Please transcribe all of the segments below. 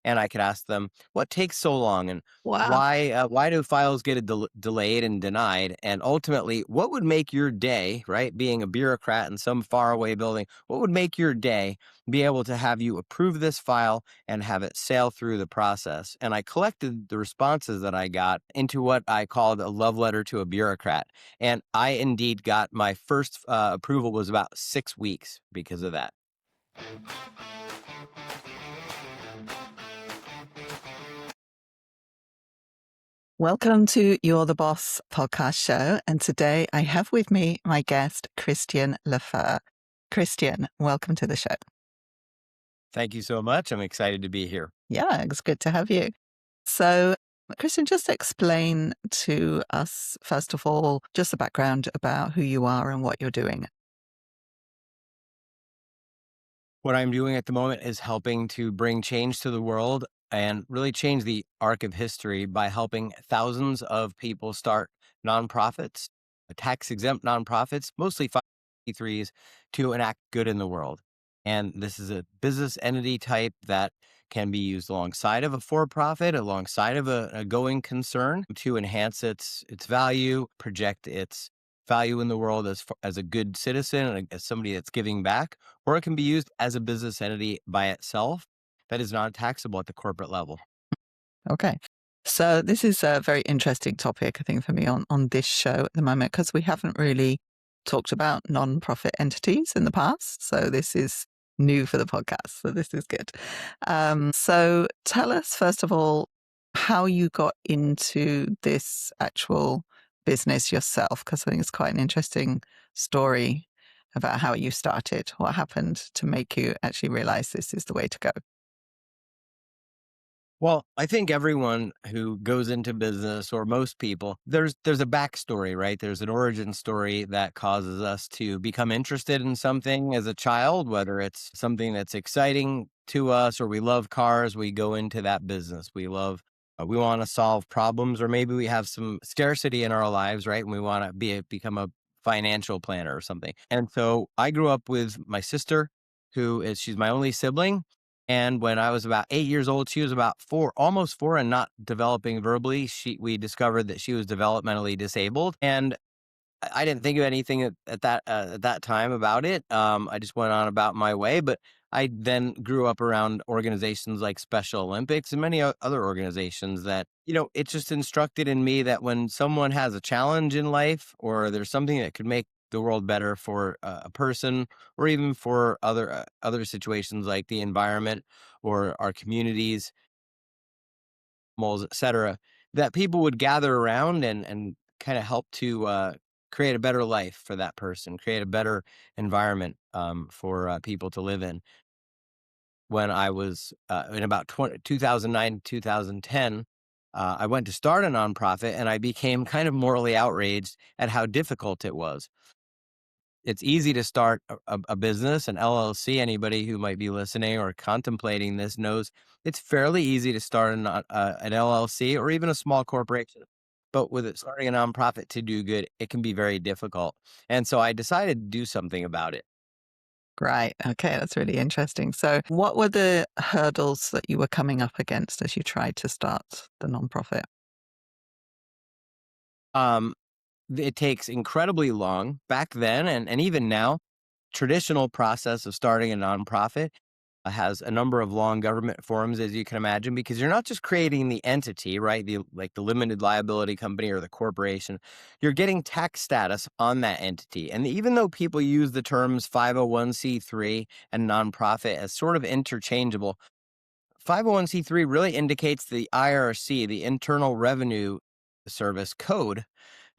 And I could ask them, what takes so long? And Wow. why do files get delayed and denied? And ultimately, what would make your day, right? Being a bureaucrat in some faraway building, what would make your day be able to have you approve this file and have it sail through the process? And I collected the responses that I got into what I called a love letter to a bureaucrat. And I indeed got my first approval was about 6 weeks because of that. Welcome to You're the Boss podcast show. And today I have with me my guest, Christian LeFer. Christian, welcome to the show. Thank you so much. I'm excited to be here. Yeah, it's good to have you. So, Christian, just explain to us, first of all, just the background about who you are and what you're doing. What I'm doing at the moment is helping to bring change to the world and really change the arc of history by helping thousands of people start nonprofits, tax exempt nonprofits, mostly 501(c)(3)s, to enact good in the world. And this is a business entity type that can be used alongside of a for-profit, alongside of a going concern to enhance its value, project its value in the world as a good citizen and as somebody that's giving back, or it can be used as a business entity by itself that is not taxable at the corporate level. Okay. So, this is a very interesting topic, I think, for me on this show at the moment, because we haven't really talked about non-profit entities in the past. So, this is new for the podcast. So, this is good. So, tell us, first of all, how you got into this actual business yourself, because I think it's quite an interesting story about how you started, what happened to make you actually realize this is the way to go. Well, I think everyone who goes into business, or most people, there's a backstory, right? There's an origin story that causes us to become interested in something as a child, whether it's something that's exciting to us or we love cars, we go into that business. We want to solve problems, or maybe we have some scarcity in our lives, right? And we want to become a financial planner or something. And so I grew up with my sister, she's my only sibling. And when I was about 8 years old, she was about four, almost four, and not developing verbally. We discovered that she was developmentally disabled, and I didn't think of anything at that time about it. I just went on about my way. But I then grew up around organizations like Special Olympics and many other organizations that, it just instructed in me that when someone has a challenge in life, or there's something that could make the world better for a person, or even for other situations like the environment or our communities, malls, etc., that people would gather around and kind of help to create a better life for that person, create a better environment for people to live in. When I was in about 2009, 2010, I went to start a nonprofit, and I became kind of morally outraged at how difficult it was. It's easy to start a business, an LLC. Anybody who might be listening or contemplating this knows it's fairly easy to start an LLC or even a small corporation. But with starting a nonprofit to do good, it can be very difficult. And so I decided to do something about it. Right. Okay. That's really interesting. So, what were the hurdles that you were coming up against as you tried to start the nonprofit? Um, it takes incredibly long back then, and even now. Traditional process of starting a nonprofit has a number of long government forms, as you can imagine, because you're not just creating the entity, right? The limited liability company or the corporation. You're getting tax status on that entity. And even though people use the terms 501(c)(3) and nonprofit as sort of interchangeable, 501(c)(3) really indicates the IRC, the Internal Revenue Service code,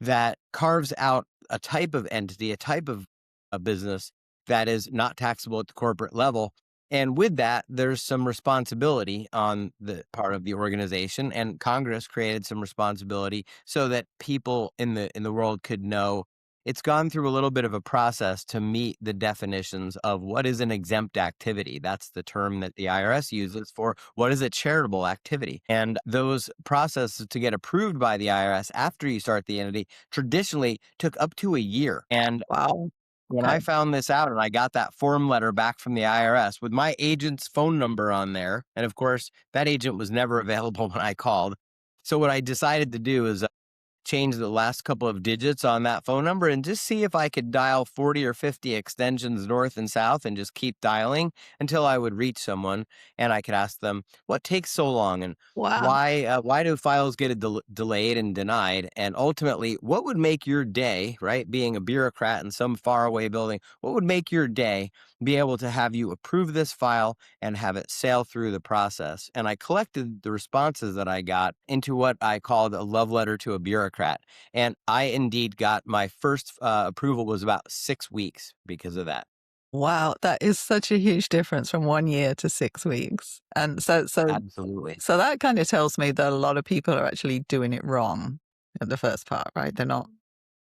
that carves out a type of entity, a type of a business that is not taxable at the corporate level. And with that, there's some responsibility on the part of the organization, and Congress created some responsibility so that people in the world could know it's gone through a little bit of a process to meet the definitions of what is an exempt activity. That's the term that the IRS uses for what is a charitable activity. And those processes to get approved by the IRS after you start the entity traditionally took up to a year. And Wow. when I Okay. found this out and I got that form letter back from the IRS with my agent's phone number on there, and of course, that agent was never available when I called. So what I decided to do is change the last couple of digits on that phone number and just see if I could dial 40 or 50 extensions north and south and just keep dialing until I would reach someone and I could ask them what takes so long and Wow. why do files get delayed and denied, and ultimately what would make your day, right, being a bureaucrat in some faraway building, what would make your day be able to have you approve this file and have it sail through the process. And I collected the responses that I got into what I called a love letter to a bureaucrat. And I indeed got my first approval was about 6 weeks because of that. Wow, that is such a huge difference from 1 year to 6 weeks. And Absolutely. so that kind of tells me that a lot of people are actually doing it wrong at the first part, right? They're not.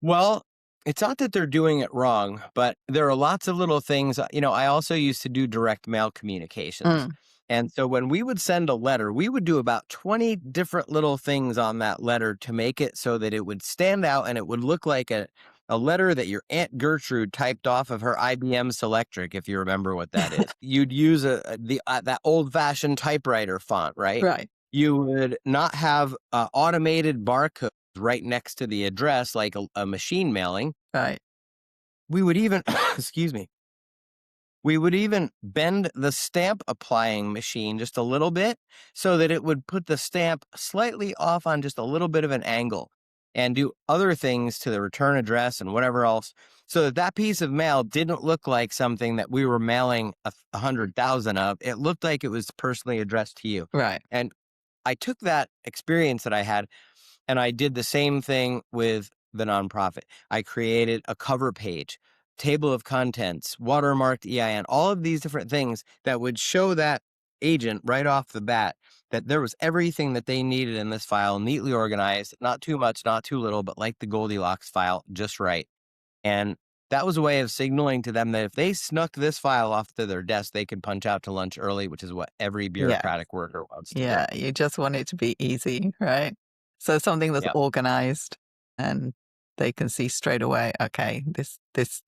Well, it's not that they're doing it wrong, but there are lots of little things. I also used to do direct mail communications. Mm, And so when we would send a letter, we would do about 20 different little things on that letter to make it so that it would stand out and it would look like a letter that your Aunt Gertrude typed off of her IBM Selectric, if you remember what that is. You'd use that old-fashioned typewriter font, right? right, You would not have automated barcodes right next to the address like a machine mailing. right, We would even, excuse me, we would even bend the stamp applying machine just a little bit so that it would put the stamp slightly off on just a little bit of an angle and do other things to the return address and whatever else so that that piece of mail didn't look like something that we were mailing 100,000 of. It looked like it was personally addressed to you. right. And I took that experience that I had and I did the same thing with the nonprofit. I created a cover page, table of contents, watermarked EIN, all of these different things that would show that agent right off the bat that there was everything that they needed in this file, neatly organized, not too much, not too little, but like the Goldilocks file, just right. And that was a way of signaling to them that if they snuck this file off to their desk, they could punch out to lunch early, which is what every Yeah, bureaucratic worker wants to do. yeah. You just want it to be easy, right? So something that's Yeah. organized and they can see straight away, okay, this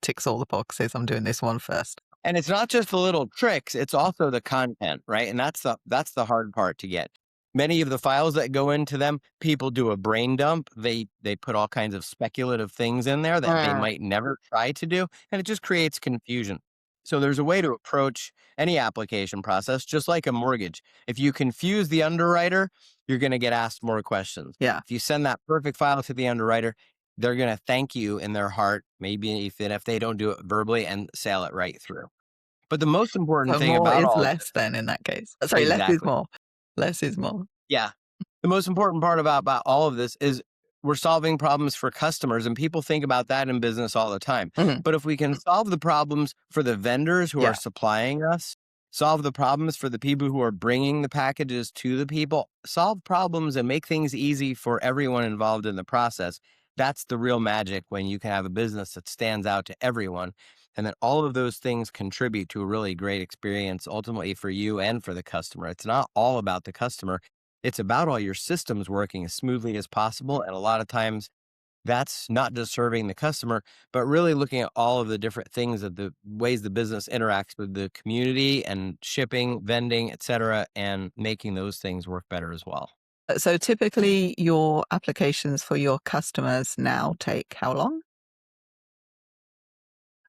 ticks all the boxes. I'm doing this one first. And it's not just the little tricks, it's also the content, right? And that's the hard part to get. Many of the files that go into them, people do a brain dump. They put all kinds of speculative things in there that they Mm, might never try to do, and it just creates confusion. So there's a way to approach any application process, just like a mortgage. If you confuse the underwriter, you're going to get asked more questions. yeah. If you send that perfect file to the underwriter, they're going to thank you in their heart, maybe even if they don't do it verbally, and sail it right through. But the most important So thing more about is all of less this, then in that case. Sorry, less is exactly. more. Less is more. Yeah. The most important part about all of this is we're solving problems for customers, and people think about that in business all the time. Mhm. But if we can solve the problems for the vendors who are Yeah. supplying us, solve the problems for the people who are bringing the packages to the people, solve problems and make things easy for everyone involved in the process, that's the real magic when you can have a business that stands out to everyone. And then all of those things contribute to a really great experience ultimately for you and for the customer. It's not all about the customer, it's about all your systems working as smoothly as possible. And a lot of times that's not just serving the customer, but really looking at all of the different things of the ways the business interacts with the community and shipping, vending, et cetera, and making those things work better as well. So typically your applications for your customers now take how long?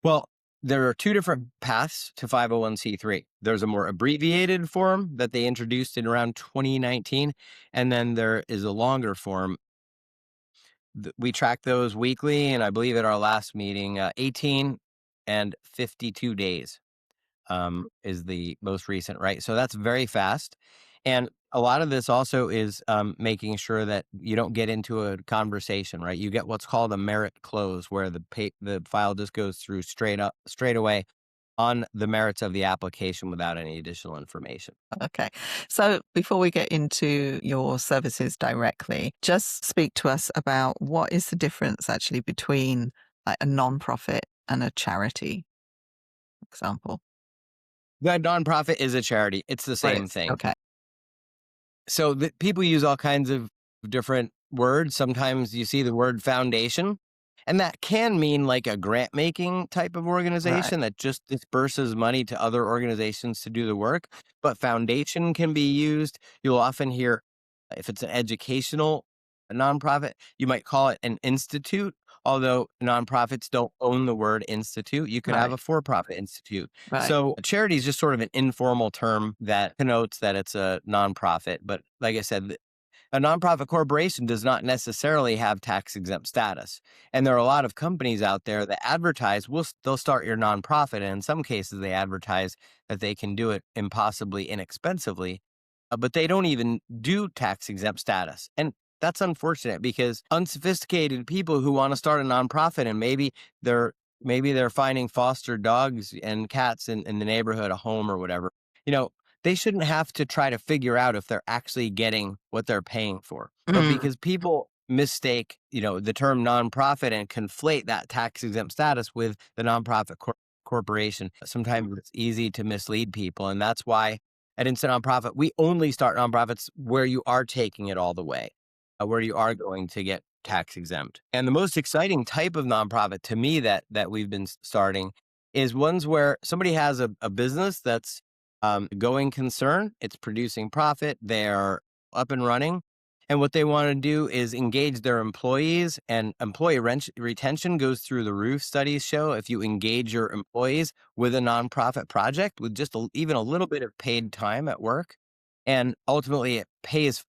Well, there are two different paths to 501c3. There's a more abbreviated form that they introduced in around 2019, and then there is a longer form. We track those weekly, and I believe at our last meeting, 18 and 52 days is the most recent, right? So that's very fast. And a lot of this also is making sure that you don't get into a conversation, right? You get what's called a merit close, where the file just goes through straight away on the merits of the application without any additional information. Okay. So before we get into your services directly, just speak to us about what is the difference actually between like a nonprofit and a charity, for example. The nonprofit is a charity. It's the What same is thing. okay. So people use all kinds of different words. Sometimes you see the word foundation, And that can mean like a grant making type of Right. organization that just disperses money to other organizations to do the work. But foundation can be used. You'll often hear if it's an educational nonprofit, you might call it an institute. Although nonprofits don't own the word institute, you could have Right. a for profit institute. Right. So a charity is just sort of an informal term that connotes that it's a nonprofit. But like I said, a nonprofit corporation does not necessarily have tax exempt status. And there are a lot of companies out there that advertise, they'll start your nonprofit. And in some cases, they advertise that they can do it impossibly inexpensively, but they don't even do tax exempt status. And that's unfortunate because unsophisticated people who want to start a nonprofit and they're maybe they're finding foster dogs and cats in the neighborhood, a home or whatever, you know, they shouldn't have to try to figure out if they're actually getting what they're paying for. But Mm, because people mistake, the term nonprofit and conflate that tax exempt status with the corporation, sometimes it's easy to mislead people. And that's why at Instant Nonprofit, we only start nonprofits where you are taking it all the way, where you are going to get tax exempt. And the most exciting type of nonprofit to me that we've been starting is ones where somebody has a business that's going concern. It's producing profit. They're up and running. And what they want to do is engage their employees, and employee retention goes through the roof. Studies show if you engage your employees with a nonprofit project with just even a little bit of paid time at work, and ultimately it pays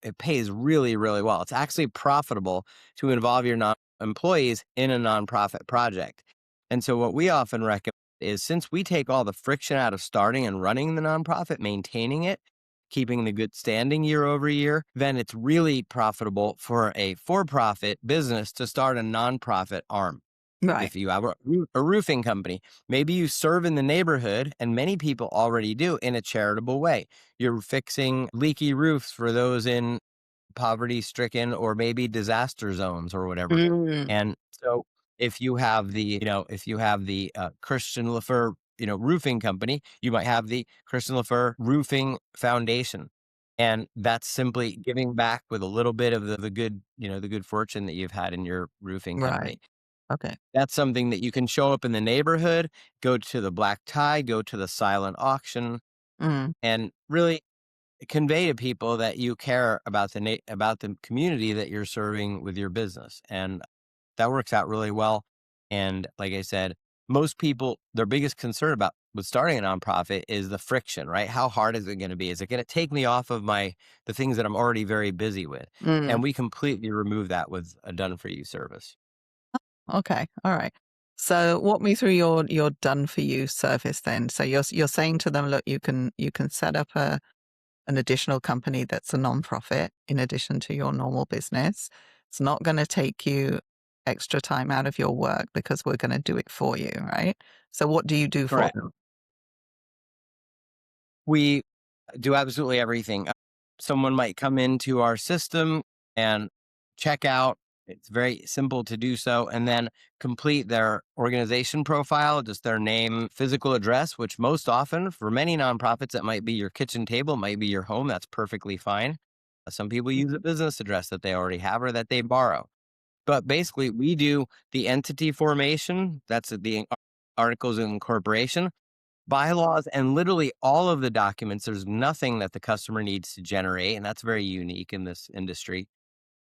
really, really well. It's actually profitable to involve your employees in a nonprofit project. And so what we often recommend is, since we take all the friction out of starting and running the nonprofit, maintaining it, keeping the good standing year over year, then it's really profitable for a for-profit business to start a nonprofit arm. right. If you have a roofing company, maybe you serve in the neighborhood, and many people already do, in a charitable way. You're fixing leaky roofs for those in poverty stricken or maybe disaster zones or whatever. Mm, And so if you have the Christian LeFer, roofing company, you might have the Christian LeFer Roofing Foundation. And that's simply giving back with a little bit of the good, the good fortune that you've had in your roofing right. company. Okay. That's something that you can show up in the neighborhood, go to the black tie, go to the silent auction, Mm, and really convey to people that you care about about the community that you're serving with your business. And that works out really well. And like I said, most people, their biggest concern about with starting a nonprofit is the friction, right? How hard is it going to be? Is it going to take me off of the things that I'm already very busy with? mm. And we completely remove that with a done for you service. Okay. All right. So walk me through your done for you service then. So you're saying to them, look, you can set up an additional company that's a nonprofit in addition to your normal business. It's not going to take you extra time out of your work because we're going to do it for you, right? So what do you do for Correct. them? We do absolutely everything. Someone might come into our system and check out. It's very simple to do so, and then complete their organization profile, just their name, physical address, which most often for many nonprofits, that might be your kitchen table, might be your home. That's perfectly fine. Some people use a business address that they already have or that they borrow. But basically, we do the entity formation. That's the articles of incorporation, bylaws, and literally all of the documents. There's nothing that the customer needs to generate, and that's very unique in this industry.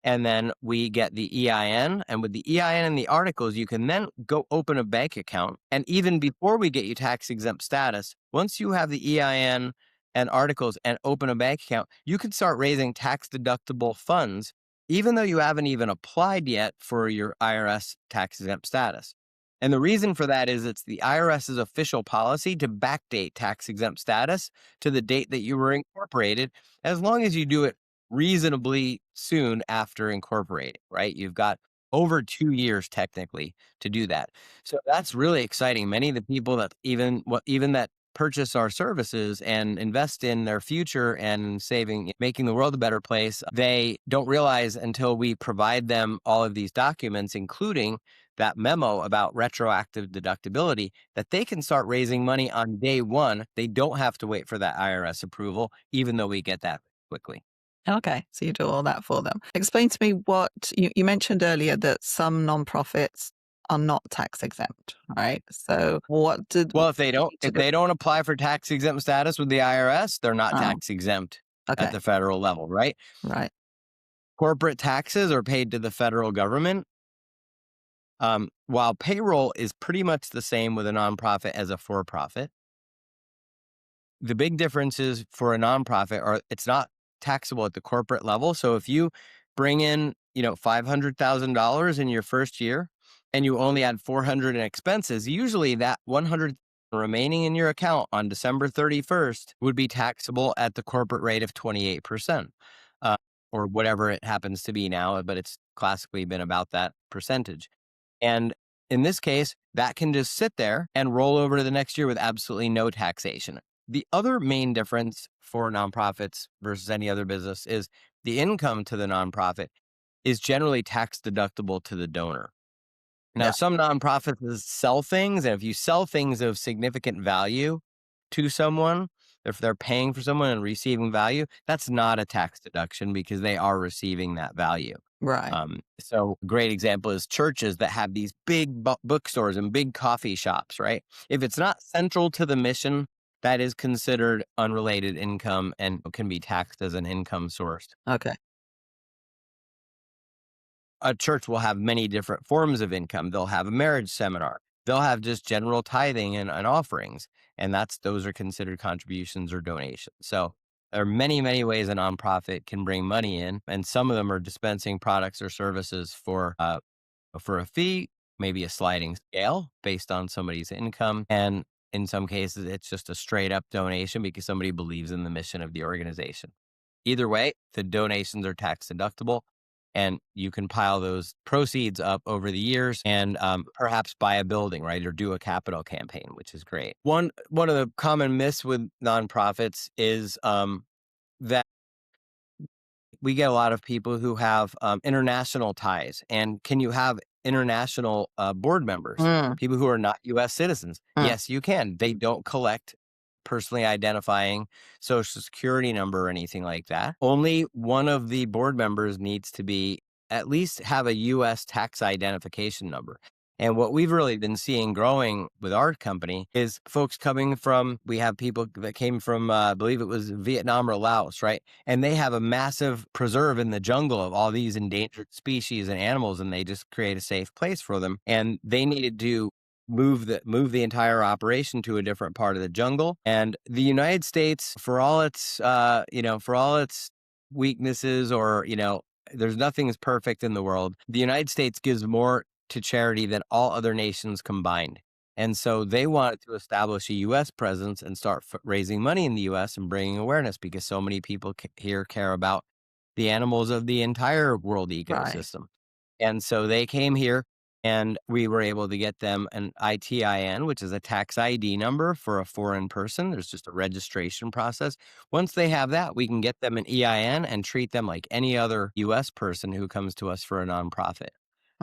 And then we get the EIN, and with the EIN and the articles, you can then go open a bank account. And even before we get you tax exempt status, once you have the EIN and articles and open a bank account, you can start raising tax deductible funds, even though you haven't even applied yet for your IRS tax exempt status. And the reason for that is it's the IRS's official policy to backdate tax exempt status to the date that you were incorporated, as long as you do it reasonably soon after incorporating, right? You've got over 2 years technically to do that. So that's really exciting. Many of the people that even that purchase our services and invest in their future and saving, making the world a better place, they don't realize until we provide them all of these documents, including that memo about retroactive deductibility, that they can start raising money on day one. They don't have to wait for that IRS approval, even though we get that quickly. Okay, so you do all that for them. Explain to me what you mentioned earlier that some nonprofits are not tax exempt, right? So what did Well, you need to if go? they don't apply for tax exempt status with the IRS, they're not Oh, tax exempt at okay, the federal level, right? right. Corporate taxes are paid to the federal government. While payroll is pretty much the same with a nonprofit as a for-profit, the big difference is for a nonprofit, or it's not taxable at the corporate level. So if you bring in, $500,000 in your first year and you only add 400 in expenses, usually that 100 remaining in your account on December 31st would be taxable at the corporate rate of 28%, uh, or whatever it happens to be now, but it's classically been about that percentage. And in this case, that can just sit there and roll over to the next year with absolutely no taxation. The other main difference for nonprofits versus any other business is the income to the nonprofit is generally tax deductible to the donor. Now, Yeah, some nonprofits sell things, and if you sell things of significant value to someone, if they're paying for someone and receiving value, that's not a tax deduction because they are receiving that value. right. So a great example is churches that have these big bookstores and big coffee shops, right? If it's not central to the mission, that is considered unrelated income and can be taxed as an income source. Okay. A church will have many different forms of income. They'll have a marriage seminar. They'll have just general tithing and offerings. And those are considered contributions or donations. So there are many, many ways a nonprofit can bring money in. And some of them are dispensing products or services for a fee, maybe a sliding scale based on somebody's income. And in some cases, it's just a straight up donation because somebody believes in the mission of the organization. Either way, the donations are tax deductible, and you can pile those proceeds up over the years and perhaps buy a building, right, or do a capital campaign, which is great. One of the common myths with nonprofits is that we get a lot of people who have international ties. And can you have international board members, Mm, people who are not U.S. citizens? mm, Yes, you can. They don't collect personally identifying social security number or anything like that. Only one of the board members needs to be at least have a U.S. tax identification number. And what we've really been seeing growing with our company is folks coming from, we have people that came from, I believe it was Vietnam or Laos, right? And they have a massive preserve in the jungle of all these endangered species and animals, and they just create a safe place for them. And they needed to move the entire operation to a different part of the jungle. And the United States, for all its weaknesses, or there's nothing is perfect in the world. The United States gives more to charity than all other nations combined. And so they wanted to establish a U.S. presence and start raising money in the U.S. and bringing awareness because so many people here care about the animals of the entire world right. ecosystem. And so they came here and we were able to get them an ITIN, which is a tax ID number for a foreign person. There's just a registration process. Once they have that, we can get them an EIN and treat them like any other U.S. person who comes to us for a nonprofit.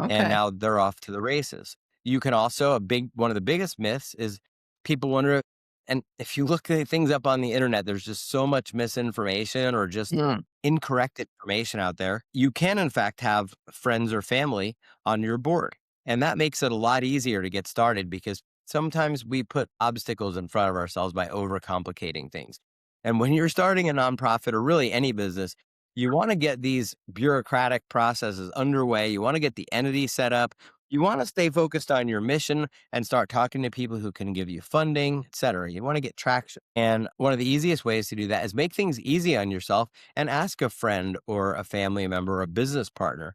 And Okay. now they're off to the races. You can also, one of the biggest myths is people wonder, and if you look at things up on the internet, there's just so much misinformation or just Mm, incorrect information out there. You can, in fact, have friends or family on your board. And that makes it a lot easier to get started because sometimes we put obstacles in front of ourselves by overcomplicating things. And when you're starting a nonprofit or really any business, you want to get these bureaucratic processes underway. You want to get the entity set up. You want to stay focused on your mission and start talking to people who can give you funding, et cetera. You want to get traction. And one of the easiest ways to do that is make things easy on yourself and ask a friend or a family member or a business partner.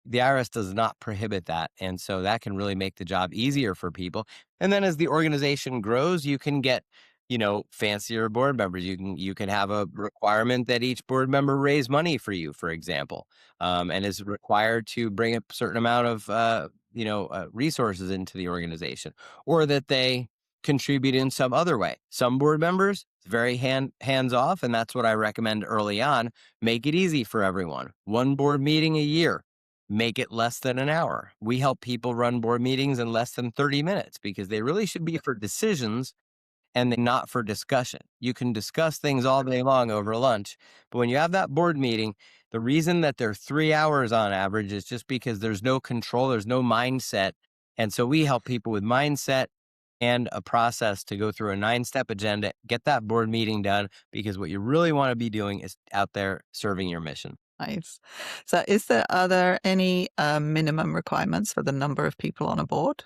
The IRS does not prohibit that. And so that can really make the job easier for people. And then as the organization grows, you can get, fancier board members. You can have a requirement that each board member raise money for you, for example, and is required to bring a certain amount of, resources into the organization, or that they contribute in some other way. Some board members, very hands off. And that's what I recommend early on. Make it easy for everyone. One board meeting a year. Make it less than an hour. We help people run board meetings in less than 30 minutes because they really should be for decisions and they're not for discussion. You can discuss things all day long over lunch, but when you have that board meeting, the reason that they're 3 hours on average is just because there's no control, there's no mindset. And so we help people with mindset and a process to go through a 9-step agenda, get that board meeting done, because what you really want to be doing is out there serving your mission. Nice. So, are there any minimum requirements for the number of people on a board?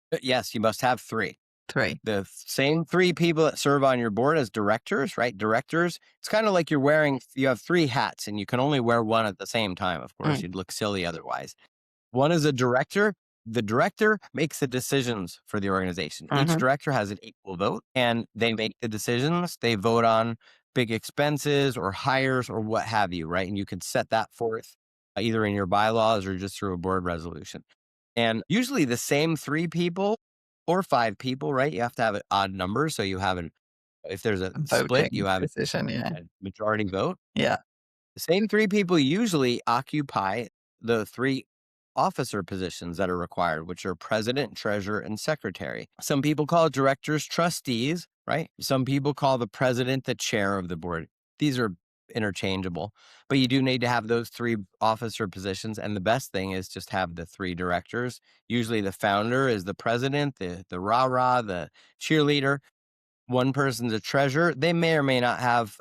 But yes, you must have three. Three. The same three people that serve on your board as directors, right? Directors, it's kind of like you have three hats and you can only wear one at the same time. Of course, Mm. you'd look silly otherwise. One is a director. The director makes the decisions for the organization. Each Hmm. director has an equal vote and they make the decisions. They vote on big expenses or hires or what have you, right? And you can set that forth either in your bylaws or just through a board resolution. And usually the same three people or five people, right? You have to have an odd number. So if there's a split, you Voting have decision. Yeah. a majority vote. Yeah. The same three people usually occupy the three officer positions that are required, which are president, treasurer, and secretary. Some people call directors trustees, right? Some people call the president the chair of the board. These are interchangeable, but you do need to have those three officer positions. And the best thing is just have the three directors. Usually the founder is the president, the rah-rah, the cheerleader. One person's a treasurer. They may or may not have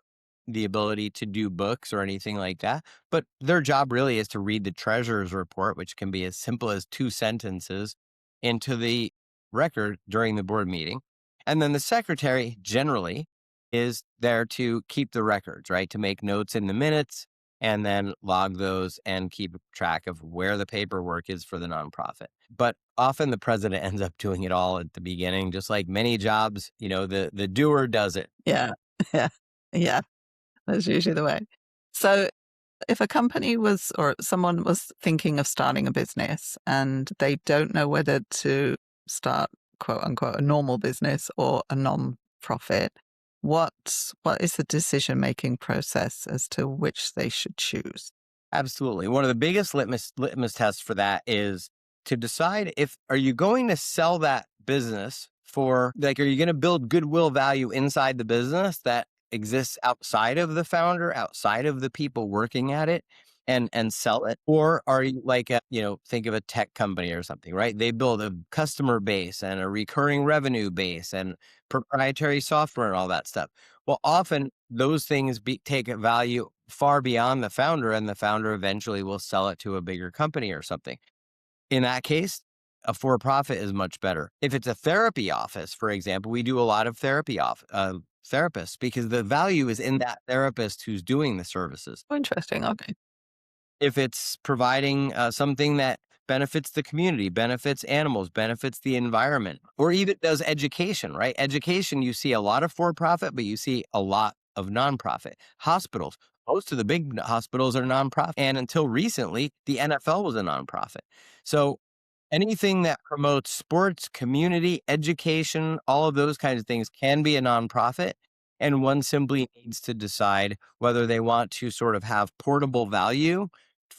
the ability to do books or anything like that, but their job really is to read the treasurer's report, which can be as simple as 2 sentences into the record during the board meeting. And then the secretary generally is there to keep the records, right? To make notes in the minutes and then log those and keep track of where the paperwork is for the nonprofit. But often the president ends up doing it all at the beginning, just like many jobs, the doer does it. Yeah. Yeah. Yeah. That's usually the way. So, if a company was or someone was thinking of starting a business and they don't know whether to start quote unquote a normal business or a non-profit, what what is the decision making process as to which they should choose? Absolutely. One of the biggest litmus tests for that is to decide if are you going to sell that business for are you going to build goodwill value inside the business that exists outside of the founder, outside of the people working at it and sell it? Or are you think of a tech company or something, right? They build a customer base and a recurring revenue base and proprietary software and all that stuff. Well, often those things take a value far beyond the founder, and the founder eventually will sell it to a bigger company or something. In that case, a for-profit is much better. If it's a therapy office, for example, we do a lot of therapists because the value is in that therapist who's doing the services. Oh, interesting. Okay. If it's providing something that benefits the community, benefits animals, benefits the environment, or even does education, right? Education, you see a lot of for profit, but you see a lot of nonprofit. Hospitals, most of the big hospitals are nonprofit. And until recently, the NFL was a nonprofit. So anything that promotes sports, community, education, all of those kinds of things can be a nonprofit. And one simply needs to decide whether they want to sort of have portable value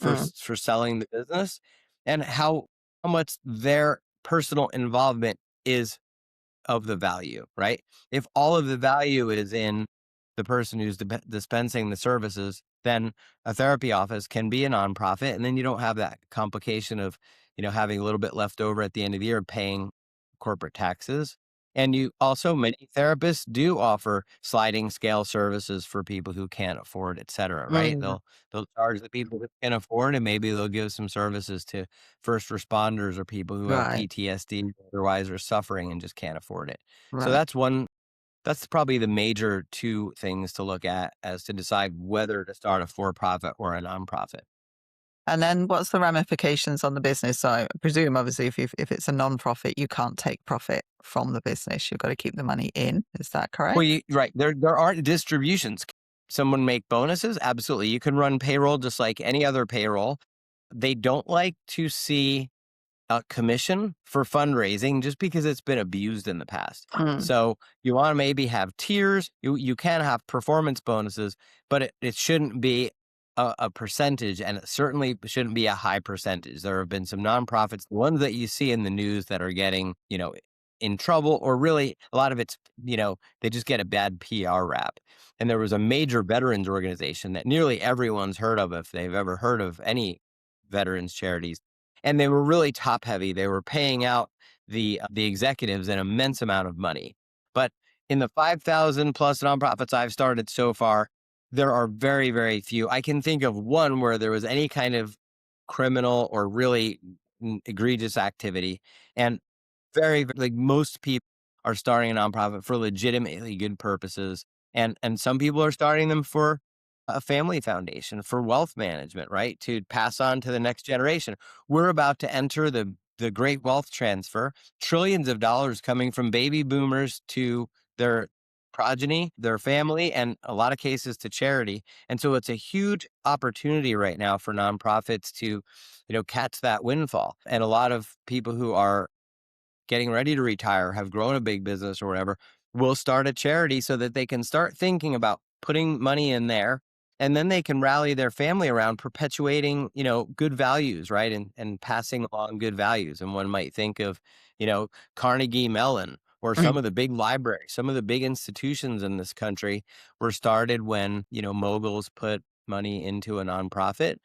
Mm, for selling the business and how much their personal involvement is of the value, right? If all of the value is in the person who's dispensing the services, then a therapy office can be a nonprofit. And then you don't have that complication of, having a little bit left over at the end of the year paying corporate taxes. And many therapists do offer sliding scale services for people who can't afford, et cetera, right? mm, They'll charge the people who can afford, and maybe they'll give some services to first responders or people who have right. PTSD otherwise are suffering and just can't afford it. So Right. that's probably the major two things to look at as to decide whether to start a for-profit or a nonprofit. And then what's the ramifications on the business? So I presume, obviously, if it's a non-profit, you can't take profit from the business. You've got to keep the money in. Is that correct? Well, right. There aren't distributions. Someone make bonuses? Absolutely. You can run payroll just like any other payroll. They don't like to see a commission for fundraising just because it's been abused in the past. Mm, So you want to maybe have tiers. You can have performance bonuses, but it shouldn't be a percentage, and it certainly shouldn't be a high percentage. There have been some nonprofits, the ones that you see in the news that are getting, in trouble, or really a lot of it's, they just get a bad PR rap. And there was a major veterans organization that nearly everyone's heard of if they've ever heard of any veterans charities. And they were really top heavy. They were paying out the executives an immense amount of money. But in the 5,000 plus nonprofits I've started so far, there are very, very few. I can think of one where there was any kind of criminal or really egregious activity. And like most people are starting a nonprofit for legitimately good purposes. And some people are starting them for a family foundation, for wealth management, right? To pass on to the next generation. We're about to enter the great wealth transfer, trillions of dollars coming from baby boomers to their progeny, their family, and a lot of cases to charity. And so it's a huge opportunity right now for nonprofits to, catch that windfall. And a lot of people who are getting ready to retire, have grown a big business or whatever, will start a charity so that they can start thinking about putting money in there. And then they can rally their family around perpetuating, good values, right? And passing along good values. And one might think of, Carnegie Mellon or some Mm, of the big libraries, some of the big institutions in this country were started when, moguls put money into a nonprofit.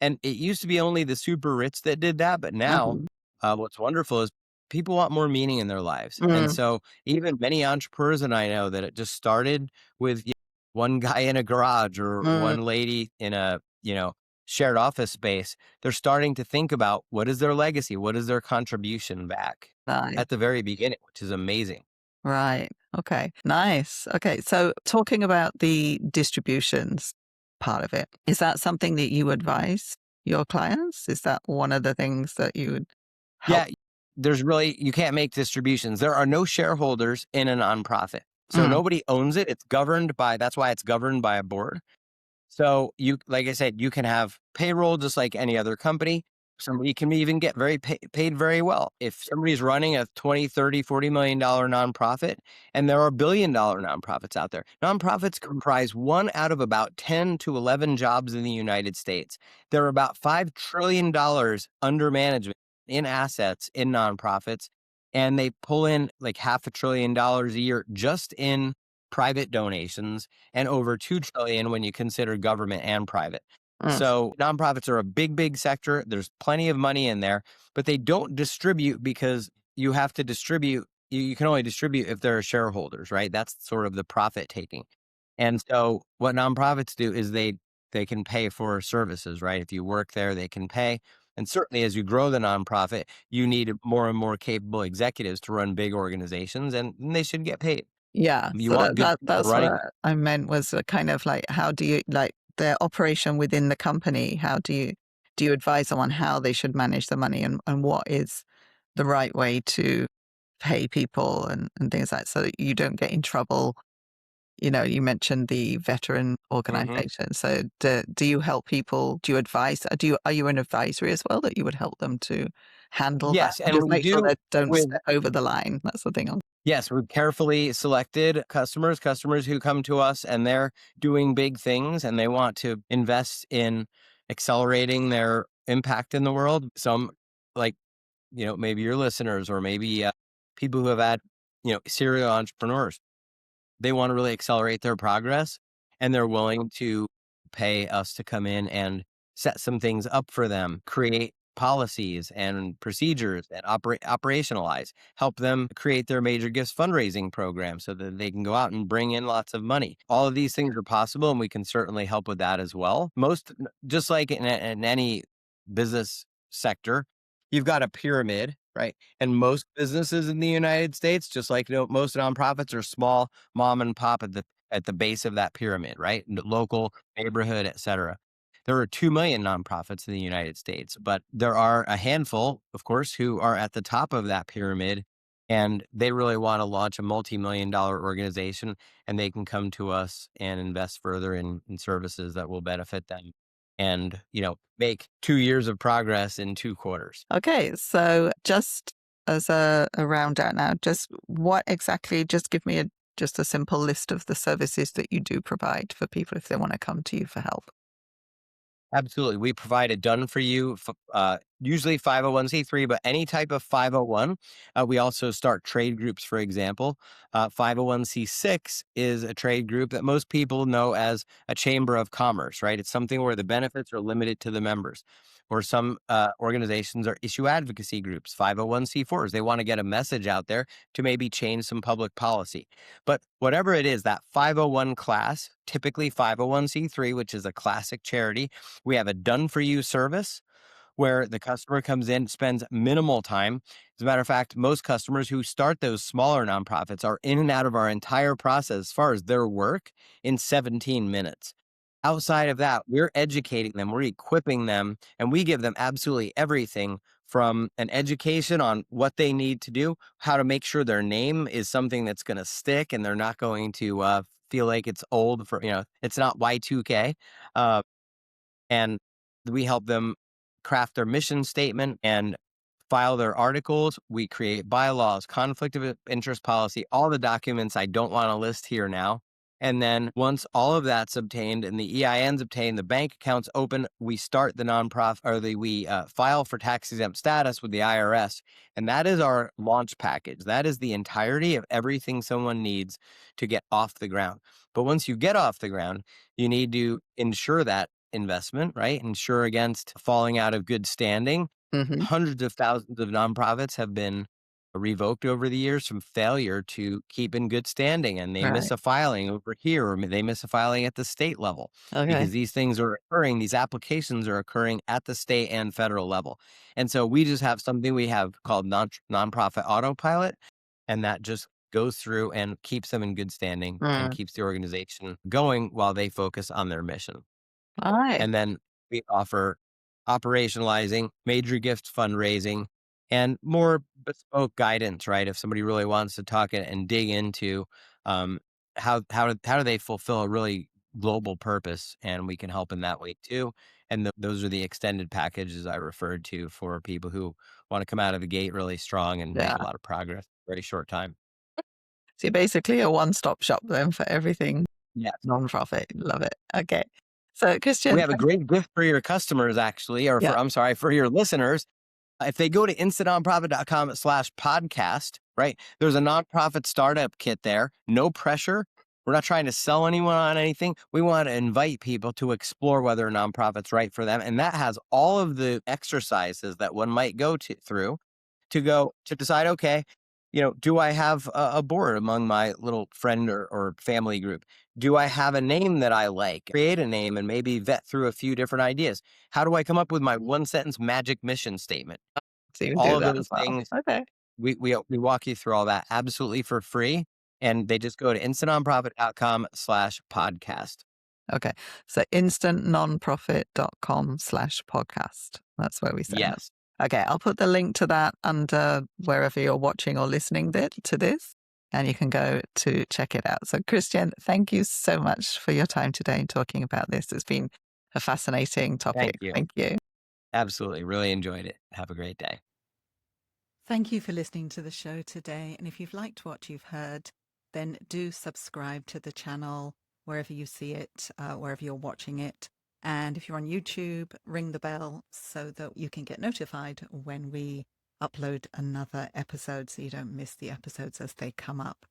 And it used to be only the super rich that did that. But now, mhm, what's wonderful is people want more meaning in their lives. And mm, so even many entrepreneurs, and I know that it just started with one guy in a garage or mm, one lady in a, shared office space. They're starting to think about what is their legacy? What is their contribution back nice. at the very beginning, which is amazing. Right. Okay. Nice. Okay. So talking about the distributions part of it, is that something that you advise your clients? Is that one of the things that you would help? Yeah, you can't make distributions. There are no shareholders in a nonprofit. So Mm, nobody owns it. That's why it's governed by a board. So like I said, you can have payroll just like any other company. Somebody can even get paid very well. If somebody's running a 20, 30, $40 million nonprofit, and there are $1 billion nonprofits out there, nonprofits comprise one out of about 10 to 11 jobs in the United States. There are about $5 trillion under management in assets in nonprofits, and they pull in like $500 billion a year just in private donations, and over 2 trillion when you consider government and private. mm, So nonprofits are a big, big sector. There's plenty of money in there, but they don't distribute because you have to distribute. You can only distribute if there are shareholders, right? That's sort of the profit taking. And so what nonprofits do is they can pay for services, right? If you work there, they can pay. And certainly as you grow the nonprofit, you need more and more capable executives to run big organizations, and they should get paid. yeah. You So want good people that's what running them. I meant was a kind of like how do you like their operation within the company? How do you advise them on how they should manage the money and what is the right way to pay people and things like so that you don't get in trouble. You know, you mentioned the veteran Mhm. organization. So do you help people? Do you advise? Are you an advisory as well that you would help them to handle that? Yes, and Just we make sure do they don't with step over the line. That's the thing. yes, with carefully selected customers who come to us and they're doing big things and they want to invest in accelerating their impact in the world. Some, like, maybe your listeners or maybe people who have had, serial entrepreneurs. They want to really accelerate their progress, and they're willing to pay us to come in and set some things up for them, create policies and procedures and operationalize, help them create their major gifts fundraising program so that they can go out and bring in lots of money. All of these things are possible, and we can certainly help with that as well. Just like in any business sector, you've got a pyramid, right? And most businesses in the United States, just like most nonprofits, are small mom and pop at the base of that pyramid, right? Local, neighborhood, et cetera. There are 2 million nonprofits in the United States, but there are a handful, of course, who are at the top of that pyramid, and they really want to launch a multi-million-dollar organization, and they can come to us and invest further in services that will benefit them and, make 2 years of progress in 2 quarters. Okay, so just as a round out now, just what exactly? Just give me just a simple list of the services that you do provide for people if they want to come to you for help. Absolutely. We provide a done for you usually 501(c)(3), but any type of 501. We also start trade groups, for example. 501(c)(6) is a trade group that most people know as a chamber of commerce, right? It's something where the benefits are limited to the members. Or some organizations are issue advocacy groups, 501(c)(4s. They want to get a message out there to maybe change some public policy. But whatever it is, that 501 class, typically 501(c)(3, which is a classic charity, we have a done for you service where the customer comes in, spends minimal time. As a matter of fact, most customers who start those smaller nonprofits are in and out of our entire process as far as their work in 17 minutes. Outside of that, we're educating them, we're equipping them, and we give them absolutely everything from an education on what they need to do, how to make sure their name is something that's going to stick and they're not going to feel like it's old for, it's not Y2K. Uh, and we help them craft their mission statement and file their articles. We create bylaws, conflict of interest policy, all the documents I don't want to list here now. And then once all of that's obtained and the EIN's obtained, the bank accounts open, we start the nonprofit or we file for tax exempt status with the IRS. And that is our launch package. That is the entirety of everything someone needs to get off the ground. But once you get off the ground, you need to ensure that investment, right? Ensure against falling out of good standing. Hmm. Hundreds of thousands of nonprofits have been revoked over the years from failure to keep in good standing, and they miss Right. a filing over here, or they miss a filing at the state level Okay. because these things are occurring, these applications are occurring at the state and federal level. And so we just have something we have called nonprofit autopilot, and that just goes through and keeps them in good standing and Mm. keeps the organization going while they focus on their mission. All right. And then we offer operationalizing, major gift fundraising, and more bespoke guidance, right? If somebody really wants to talk and dig into um, how do they fulfill a really global purpose, and we can help in that way too. And those are the extended packages I referred to for people who want to come out of the gate really strong and make Yeah. a lot of progress in a very short time. So you're basically a one-stop shop then for everything Yes. nonprofit. Love it. Okay. So We Christian, have a great gift for your customers, actually, or yeah. for, I'm sorry, for your listeners. If they go to instantnonprofit.com/podcast, right, there's a nonprofit startup kit there. No pressure. We're not trying to sell anyone on anything. We want to invite people to explore whether a nonprofit's right for them. And that has all of the exercises that one might go through to go to decide, okay, do I have a board among my little friend or family group? Do I have a name that I like? Create a name and maybe vet through a few different ideas. How do I come up with my one sentence magic mission statement? So you can All do of that those as well. things, Okay. we walk you through all that absolutely for free. And they just go to instantnonprofit.com/podcast. Okay. So instantnonprofit.com/podcast. That's where we send them. Yes. Okay. I'll put the link to that under wherever you're watching or listening to this, and you can go to check it out. So, Christian, thank you so much for your time today in talking about this. It's been a fascinating Thank topic. you. Thank you. Absolutely. Really enjoyed it. Have a great day. Thank you for listening to the show today. And if you've liked what you've heard, then do subscribe to the channel wherever you see it, wherever you're watching it. And if you're on YouTube, ring the bell so that you can get notified when we upload another episode so you don't miss the episodes as they come up.